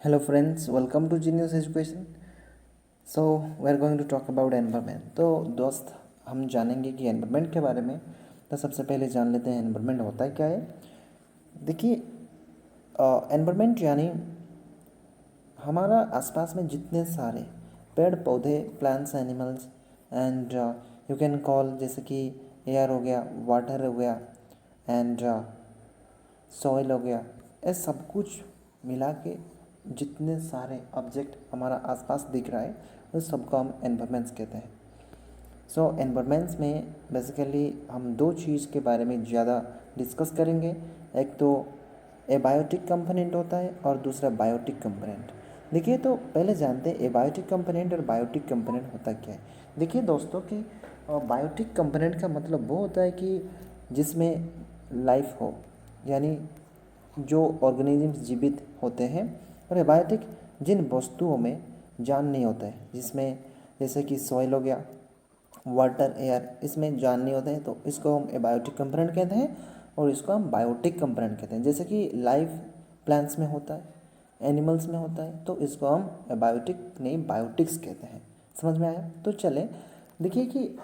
Hello friends, welcome to Genius Education. So we are going to talk about environment. तो दोस्त हम जानेंगे कि एनवायरनमेंट के बारे में। तो सबसे पहले जान लेते हैं एनवायरनमेंट होता है क्या है। देखिए, एनवायरनमेंट यानी हमारा आसपास में जितने सारे पेड़ पौधे, plants, animals and you can call, जैसे कि एयर हो गया, वाटर हो गया एंड सॉइल हो गया, ये सब कुछ मिला के जितने सारे ऑब्जेक्ट हमारा आसपास दिख रहा है उस सबको हम एनवायरमेंट्स कहते हैं। सो एनवायरमेंट्स में बेसिकली हम दो चीज़ के बारे में ज़्यादा डिस्कस करेंगे। एक तो एबायोटिक कंपोनेंट होता है और दूसरा बायोटिक कंपोनेंट। देखिए, तो पहले जानते हैं एबायोटिक कंपोनेंट और बायोटिक कंपोनेंट होता क्या है। देखिए दोस्तों कि बायोटिक कंपोनेंट का मतलब वो होता है कि जिसमें लाइफ हो, यानी जो ऑर्गेनिजम्स जीवित होते हैं। और एबायोटिक जिन वस्तुओं में जान नहीं होता है, जिसमें जैसे कि सॉइल हो गया, वाटर, एयर, इसमें जान नहीं होता है, तो इसको हम एबायोटिक कंपोनेंट कहते हैं और इसको हम बायोटिक कंपोनेंट कहते हैं। जैसे कि लाइफ प्लांट्स में होता है, एनिमल्स में होता है, तो इसको हम एबायोटिक नहीं बायोटिक्स कहते हैं। समझ में आया? तो चले देखिए कि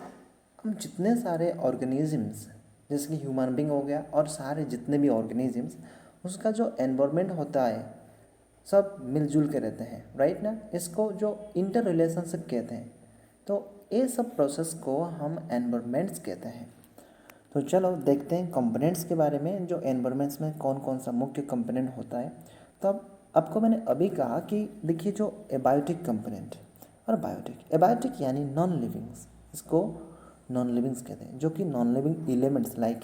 हम जितने सारे ऑर्गेनिजम्स, जैसे कि ह्यूमन बींग हो गया और सारे जितने भी ऑर्गेनिजम्स, उसका जो एनवायरनमेंट होता है सब मिलजुल के रहते हैं, राइट ना। इसको जो इंटर रिलेशनशिप कहते हैं। तो ये सब प्रोसेस को हम एनवायरनमेंट्स कहते हैं। तो चलो देखते हैं कंपोनेंट्स के बारे में, जो एनवायरनमेंट्स में कौन कौन सा मुख्य कंपोनेंट होता है। तो अब आपको मैंने अभी कहा कि देखिए, जो एबायोटिक कंपोनेंट और बायोटिक, एबायोटिक यानी नॉन लिविंग्स, इसको नॉन लिविंग्स कहते हैं, जो कि non living elements like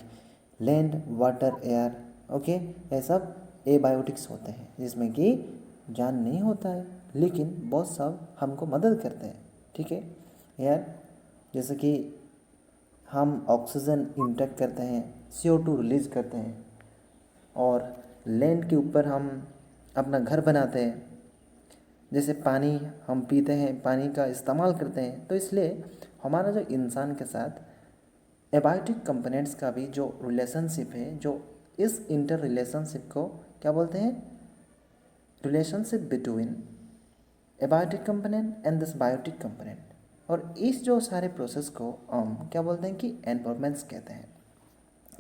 land, water, air, okay, ये सब एबायोटिक्स होते हैं, जिसमें कि जान नहीं होता है लेकिन बहुत सब हमको मदद करते हैं। ठीक है यार, जैसे कि हम ऑक्सीजन इंटेक करते हैं, CO2 रिलीज करते हैं, और लैंड के ऊपर हम अपना घर बनाते हैं। जैसे पानी हम पीते हैं, पानी का इस्तेमाल करते हैं। तो इसलिए हमारा जो इंसान के साथ एबायोटिक कंपोनेंट्स का भी जो रिलेशनशिप है, जो इस इंटर रिलेशनशिप को क्या बोलते हैं, relationship between abiotic component and this biotic component. और इस जो सारे प्रोसेस को हम क्या बोलते हैं कि एनवायरनमेंट्स कहते हैं।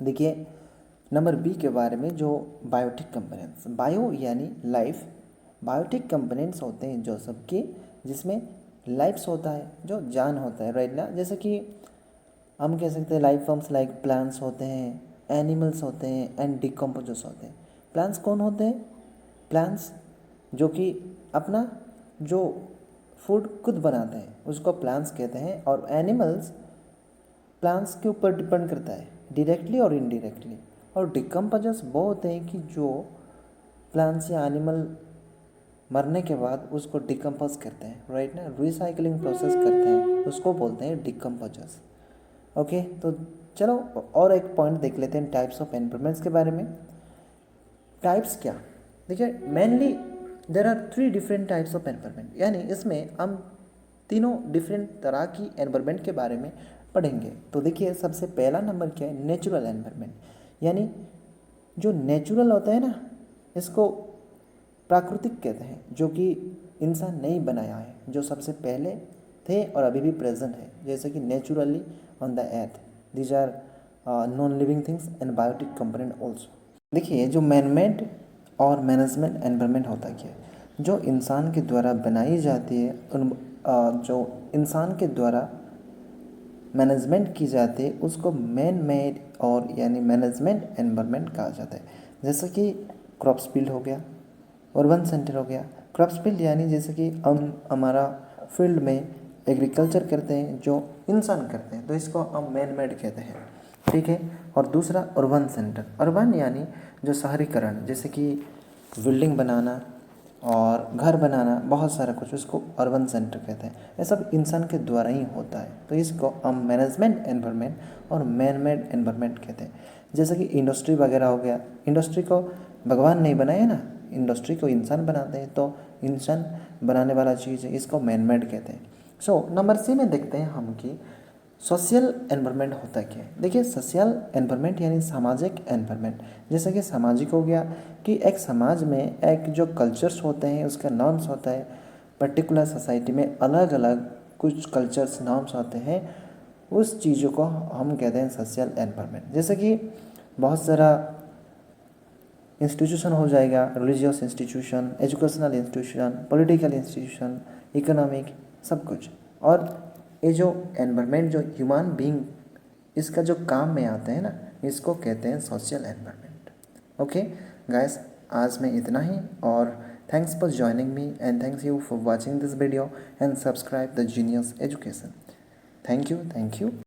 देखिए नंबर बी के बारे में, जो बायोटिक कंपोनेंट्स, बायो यानी लाइफ, बायोटिक कंपोनेंट्स होते हैं जो सबके जिसमें लाइफ्स होता है, जो जान होता है, राइट ना। जैसे कि हम कह सकते हैं लाइफ फॉर्म्स लाइक प्लांट्स होते हैं, एनिमल्स होते हैं एंड डिकम्पोजर्स होते हैं। प्लांट्स कौन होते हैं? प्लांट्स जो कि अपना जो फूड खुद बनाते हैं उसको प्लांट्स कहते हैं। और एनिमल्स प्लांट्स के ऊपर डिपेंड करता है डायरेक्टली और इनडायरेक्टली। और डिकम्पोजर्स वो होते हैं कि जो प्लांट्स या एनिमल मरने के बाद उसको डिकम्पोज करते हैं, राइट ना, रिसाइकलिंग प्रोसेस करते हैं, उसको बोलते हैं डिकम्पोजर्स। ओके, तो चलो और एक पॉइंट देख लेते हैं टाइप्स ऑफ एनवायरनमेंट्स के बारे में। टाइप्स क्या? देखिए, mainly there are 3 different types of environment, यानी इसमें हम तीनों डिफरेंट तरह की एनवायरनमेंट के बारे में पढ़ेंगे। तो देखिए, सबसे पहला नंबर क्या है, नेचुरल एनवायरनमेंट। यानी जो नेचुरल होता है ना, इसको प्राकृतिक कहते हैं, जो कि इंसान नहीं बनाया है, जो सबसे पहले थे और अभी भी प्रेजेंट है, जैसे कि naturally on the earth. These are non living things and biotic component also. देखिए, जो मैनमेड और मैनेजमेंट एनवायरनमेंट होता क्या है, जो इंसान के द्वारा बनाई जाती है, जो इंसान के द्वारा मैनेजमेंट की जाती है, उसको मैन मेड और यानी मैनेजमेंट एनवायरनमेंट कहा जाता है। जैसे कि क्रॉप्स फील्ड हो गया, अर्बन सेंटर हो गया। क्रॉप्स फील्ड यानी जैसे कि हम हमारा फील्ड में एग्रीकल्चर करते हैं, जो इंसान करते हैं, तो इसको हम मैन मेड कहते हैं। ठीक है। और दूसरा अर्बन सेंटर, अर्बन यानी जो शहरीकरण, जैसे कि बिल्डिंग बनाना और घर बनाना, बहुत सारा कुछ, उसको अर्बन सेंटर कहते हैं। ये सब इंसान के द्वारा ही होता है, तो इसको हम मैनेजमेंट एनवायरनमेंट और मैन मेड एनवायरनमेंट कहते हैं। जैसे कि इंडस्ट्री वगैरह हो गया, इंडस्ट्री को भगवान नहीं बनाया ना, इंडस्ट्री को इंसान बनाते हैं, तो इंसान बनाने वाला चीज़ है, इसको मैन मेड कहते हैं। सो नंबर सी में देखते हैं हम कि सोशल एनवायरनमेंट होता क्या है? देखिए, सोशल एनवायरनमेंट यानी सामाजिक एनवायरनमेंट। जैसे कि सामाजिक हो गया कि एक समाज में एक जो कल्चर्स होते हैं उसका नॉर्म्स होता है। पर्टिकुलर सोसाइटी में अलग अलग कुछ कल्चर्स नॉर्म्स होते हैं, उस चीज़ों को हम कहते हैं सोशल एनवायरनमेंट। जैसे कि बहुत सारा इंस्टीट्यूशन हो जाएगा, religious institution, educational institution, political institution, economic, सब कुछ। और ये जो एनवायरनमेंट जो ह्यूमन बीइंग इसका जो काम में आते हैं ना, इसको कहते हैं सोशल एनवायरनमेंट। ओके गाइस, आज में इतना ही, और thanks for joining me and thanks you for watching this video and subscribe the genius education. Thank you.